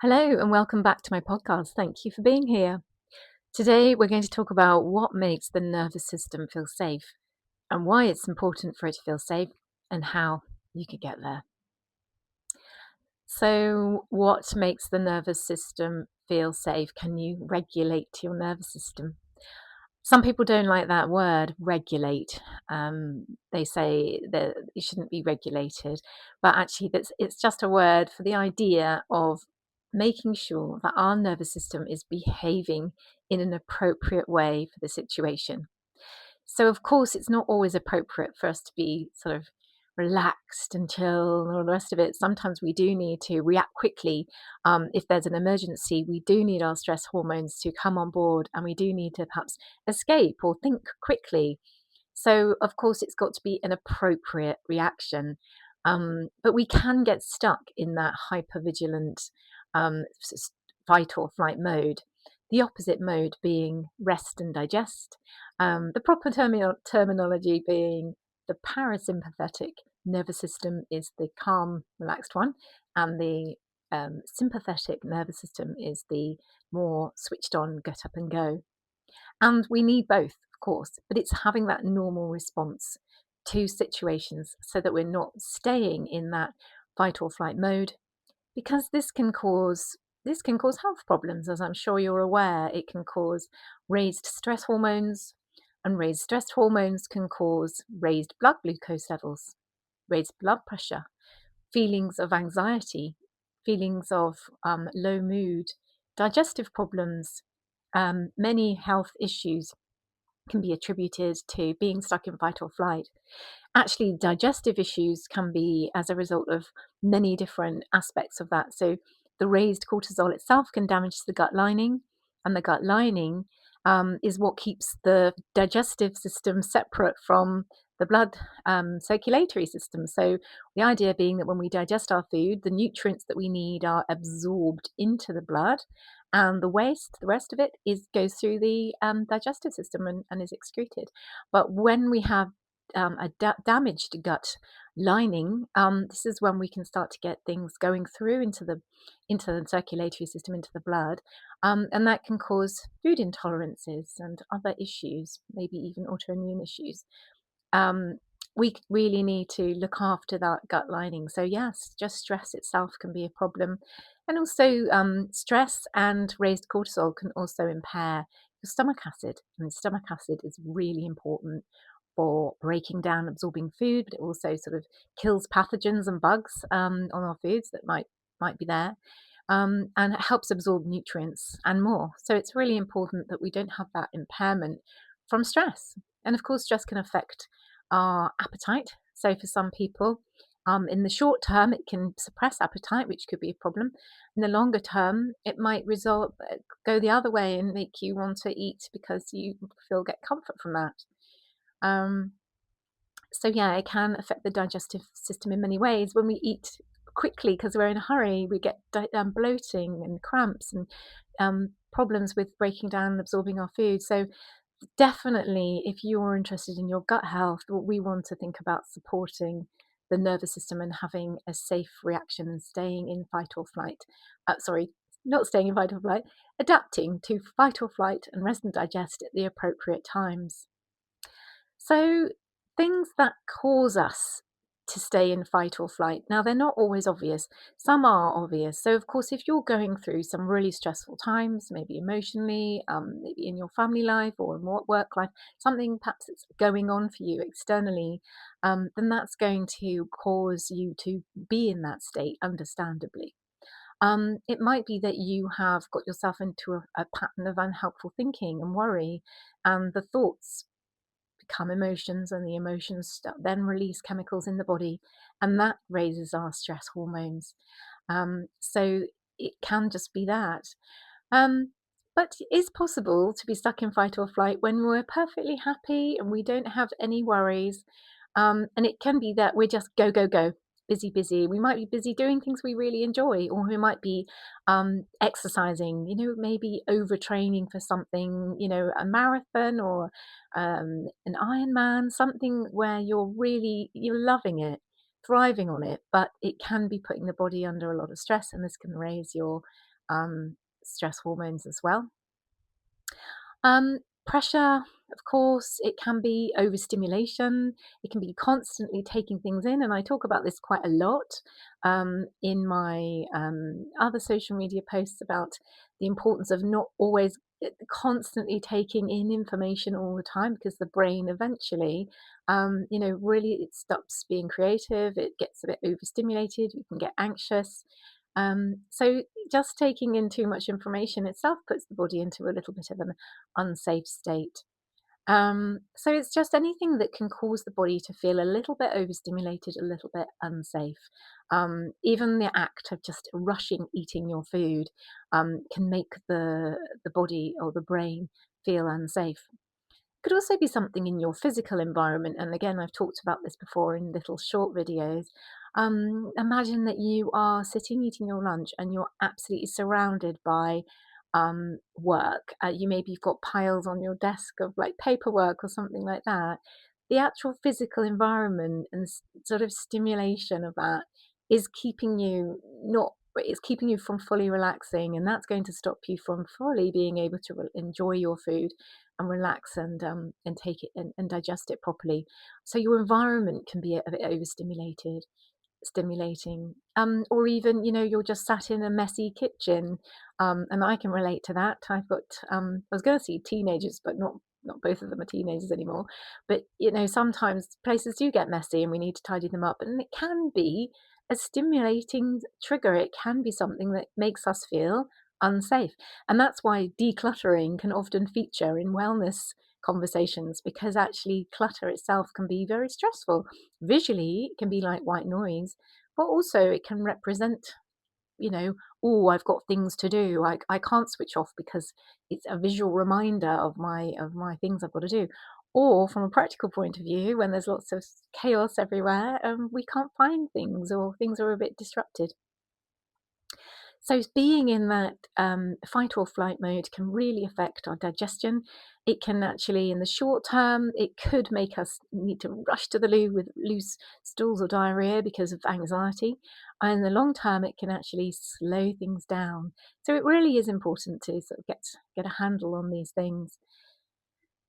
Hello and welcome back to my podcast. Thank you for being here. Today, we're going to talk about what makes the nervous system feel safe and why it's important for it to feel safe and how you could get there. So, what makes the nervous system feel safe? Can you regulate your nervous system? Some people don't like that word, regulate. They say that it shouldn't be regulated, but actually, it's just a word for the idea of making sure that our nervous system is behaving in an appropriate way for the situation. So, of course, it's not always appropriate for us to be sort of relaxed and chill and all the rest of it. Sometimes we do need to react quickly. If there's an emergency, we do need our stress hormones to come on board and we do need to perhaps escape or think quickly. So, of course, it's got to be an appropriate reaction. But we can get stuck in that hypervigilant fight or flight mode. The opposite mode being rest and digest. The proper terminology being the parasympathetic nervous system is the calm, relaxed one, and the sympathetic nervous system is the more switched on, get up and go. And we need both, of course, but it's having that normal response to situations so that we're not staying in that fight or flight mode because this can cause health problems, as I'm sure you're aware. It can cause raised stress hormones, and raised stress hormones can cause raised blood glucose levels, raised blood pressure, feelings of anxiety, feelings of low mood, digestive problems. Many health issues can be attributed to being stuck in fight or flight. Actually, digestive issues can be as a result of many different aspects of that. So, the raised cortisol itself can damage the gut lining, and the gut lining is what keeps the digestive system separate from the blood circulatory system. So, the idea being that when we digest our food, the nutrients that we need are absorbed into the blood, and the waste, the rest of it, goes through the digestive system and is excreted. But when we have a damaged gut lining, this is when we can start to get things going through into the circulatory system, into the blood, and that can cause food intolerances and other issues, maybe even autoimmune issues. Um, we really need to look after that gut lining. So yes, just stress itself can be a problem, and also stress and raised cortisol can also impair your stomach acid, and stomach acid is really important for breaking down, absorbing food, but it also sort of kills pathogens and bugs on our foods that might be there, and it helps absorb nutrients and more. So it's really important that we don't have that impairment from stress. And of course, stress can affect our appetite. So for some people, in the short term, it can suppress appetite, which could be a problem. In the longer term, it might go the other way and make you want to eat because you get comfort from that. Um, so yeah, it can affect the digestive system in many ways. When we eat quickly because we're in a hurry, we get bloating and cramps and problems with breaking down and absorbing our food. So definitely, if you're interested in your gut health, we want to think about supporting the nervous system and having a safe reaction and staying in fight or flight. Sorry, not staying in fight or flight, adapting to fight or flight and rest and digest at the appropriate times. So, things that cause us to stay in fight or flight. Now, they're not always obvious. Some are obvious. So, of course, if you're going through some really stressful times, maybe emotionally, maybe in your family life or in work life, something perhaps that's going on for you externally, then that's going to cause you to be in that state, understandably. It might be that you have got yourself into a pattern of unhelpful thinking and worry, and the thoughts become emotions, and the emotions then release chemicals in the body, and that raises our stress hormones. So it can just be that. Um, but it is possible to be stuck in fight or flight when we're perfectly happy and we don't have any worries. And it can be that we're just go, go, go, busy, busy. We might be busy doing things we really enjoy, or we might be exercising, maybe overtraining for something, a marathon or an Ironman, something where you're loving it, thriving on it, but it can be putting the body under a lot of stress, and this can raise your stress hormones as well. Um, Pressure, of course, it can be overstimulation. It can be constantly taking things in, and I talk about this quite a lot in my other social media posts about the importance of not always constantly taking in information all the time, because the brain eventually, really it stops being creative. It gets a bit overstimulated. You can get anxious. So just taking in too much information itself puts the body into a little bit of an unsafe state. So it's just anything that can cause the body to feel a little bit overstimulated, a little bit unsafe. Even the act of just rushing eating your food can make the body or the brain feel unsafe. Could also be something in your physical environment. And again, I've talked about this before in little short videos. Imagine that you are sitting eating your lunch and you're absolutely surrounded by work. You maybe you've got piles on your desk of like paperwork or something like that. The actual physical environment and sort of stimulation of that is keeping you not it's keeping you from fully relaxing, and that's going to stop you from fully being able to enjoy your food and relax and take it and digest it properly. So your environment can be a bit overstimulated stimulating. Or even, you're just sat in a messy kitchen, and I can relate to that. I've got, I was going to say teenagers, but not both of them are teenagers anymore. But sometimes places do get messy, and we need to tidy them up, and it can be a stimulating trigger. It can be something that makes us feel unsafe, and that's why decluttering can often feature in wellness conversations, because actually clutter itself can be very stressful. Visually, it can be like white noise, but also it can represent, oh, I've got things to do. I can't switch off because it's a visual reminder of my things I've got to do. Or from a practical point of view, when there's lots of chaos everywhere, we can't find things, or things are a bit disrupted. So being in that fight or flight mode can really affect our digestion. It can actually, in the short term, it could make us need to rush to the loo with loose stools or diarrhea because of anxiety. And in the long term, it can actually slow things down. So it really is important to sort of get a handle on these things.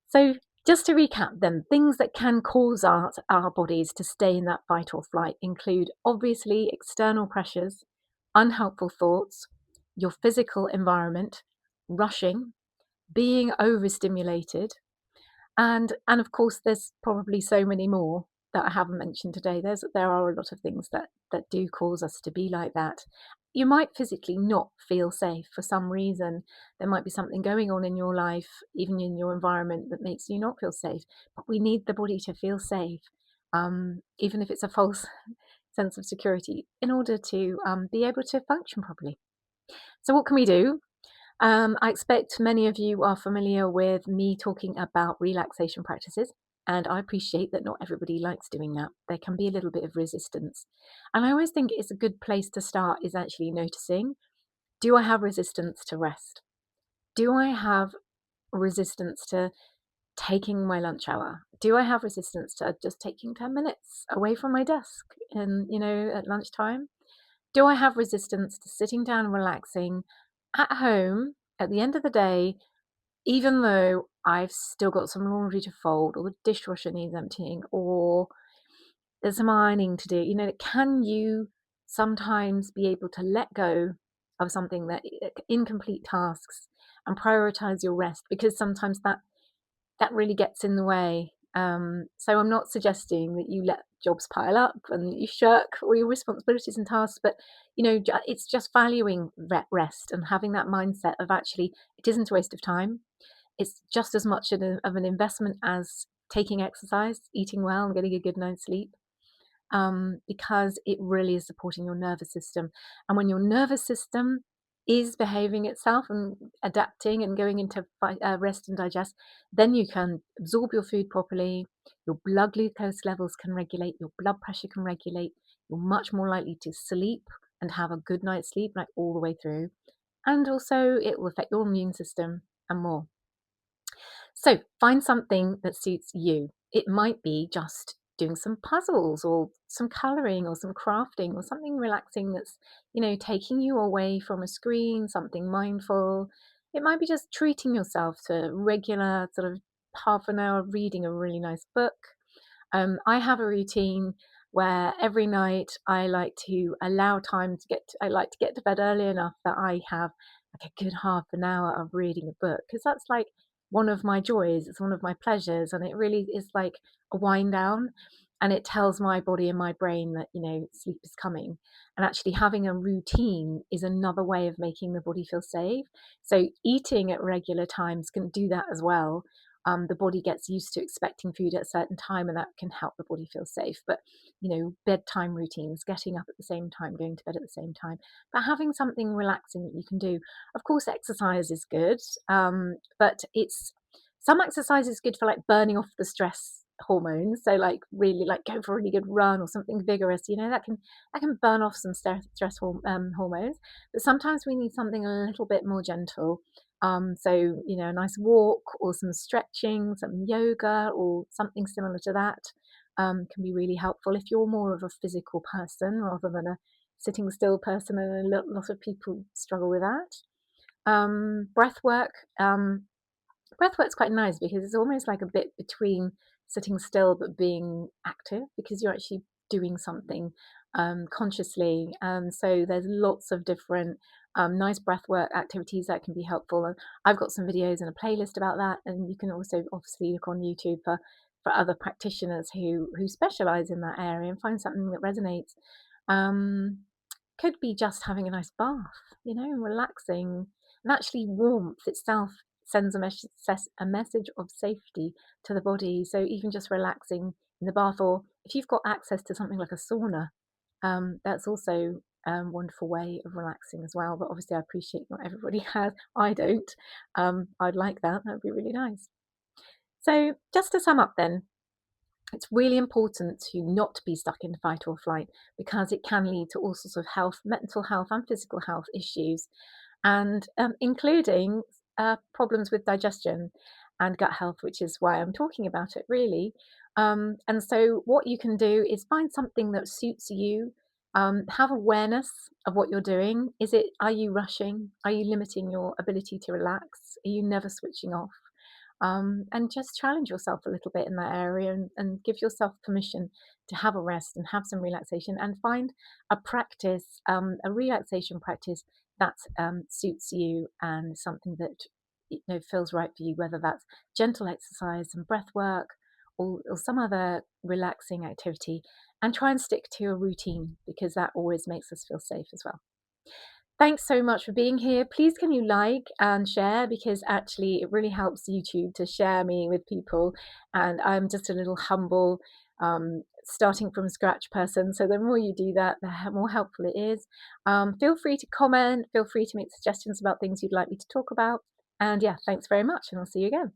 So just to recap them, things that can cause our bodies to stay in that fight or flight include obviously external pressures, unhelpful thoughts, your physical environment, rushing, being overstimulated, and of course there's probably so many more that I haven't mentioned today. There are a lot of things that do cause us to be like that. You might physically not feel safe for some reason. There might be something going on in your life, even in your environment, that makes you not feel safe. But we need the body to feel safe, even if it's a false sense of security, in order to be able to function properly. So what can we do? I expect many of you are familiar with me talking about relaxation practices, and I appreciate that not everybody likes doing that. There can be a little bit of resistance. And I always think it's a good place to start is actually noticing, do I have resistance to rest? Do I have resistance to taking my lunch hour? Do I have resistance to just taking 10 minutes away from my desk and, at lunchtime? Do I have resistance to sitting down and relaxing at home at the end of the day, even though I've still got some laundry to fold, or the dishwasher needs emptying, or there's some ironing to do? Can you sometimes be able to let go of something that incomplete tasks and prioritize your rest? Because sometimes that really gets in the way. So I'm not suggesting that you let jobs pile up and you shirk all your responsibilities and tasks, but it's just valuing rest and having that mindset of actually it isn't a waste of time. It's just as much of an investment as taking exercise, eating well, and getting a good night's sleep, because it really is supporting your nervous system. And when your nervous system is behaving itself and adapting and going into rest and digest, then you can absorb your food properly, your blood glucose levels can regulate, your blood pressure can regulate, you're much more likely to sleep and have a good night's sleep, like all the way through. And also, it will affect your immune system and more. So find something that suits you. It might be just doing some puzzles or some colouring or some crafting or something relaxing that's, taking you away from a screen, something mindful. It might be just treating yourself to regular sort of half an hour of reading a really nice book. I have a routine where every night I like to allow time to I like to get to bed early enough that I have like a good half an hour of reading a book, because that's like one of my joys. It's one of my pleasures, and it really is like a wind down. And it tells my body and my brain that, sleep is coming. And actually, having a routine is another way of making the body feel safe. So, eating at regular times can do that as well. The body gets used to expecting food at a certain time, and that can help the body feel safe. But bedtime routines, getting up at the same time, going to bed at the same time, but having something relaxing that you can do. Of course, exercise is good, but it's some exercise is good for like burning off the stress hormones. So like really like go for a really good run or something vigorous. That can burn off some hormones. But sometimes we need something a little bit more gentle. So, a nice walk or some stretching, some yoga or something similar to that can be really helpful if you're more of a physical person rather than a sitting still person, and a lot of people struggle with that. Breath work. Breathwork's quite nice because it's almost like a bit between sitting still but being active, because you're actually doing something consciously. So there's lots of different nice breathwork activities that can be helpful. And I've got some videos and a playlist about that. And you can also obviously look on YouTube for other practitioners who specialize in that area and find something that resonates. Um, could be just having a nice bath, relaxing. And actually, warmth itself sends a message of safety to the body. So even just relaxing in the bath, or if you've got access to something like a sauna, that's also a wonderful way of relaxing as well. But obviously, I appreciate not everybody has. I don't. I'd like that. That would be really nice. So just to sum up then, it's really important to not be stuck in fight or flight, because it can lead to all sorts of mental health and physical health issues, and including problems with digestion and gut health, which is why I'm talking about it really. And so what you can do is find something that suits you. Have awareness of what you're doing. Are you rushing? Are you limiting your ability to relax? Are you never switching off? And just challenge yourself a little bit in that area, and give yourself permission to have a rest and have some relaxation, and find a practice, a relaxation practice that suits you and something that feels right for you, whether that's gentle exercise and breath work, or some other relaxing activity, and try and stick to a routine, because that always makes us feel safe as well. Thanks so much for being here. Please can you like and share, because actually it really helps YouTube to share me with people, and I'm just a little humble starting from scratch person. So the more you do that, the more helpful it is. Feel free to comment, feel free to make suggestions about things you'd like me to talk about. And yeah, thanks very much, and I'll see you again.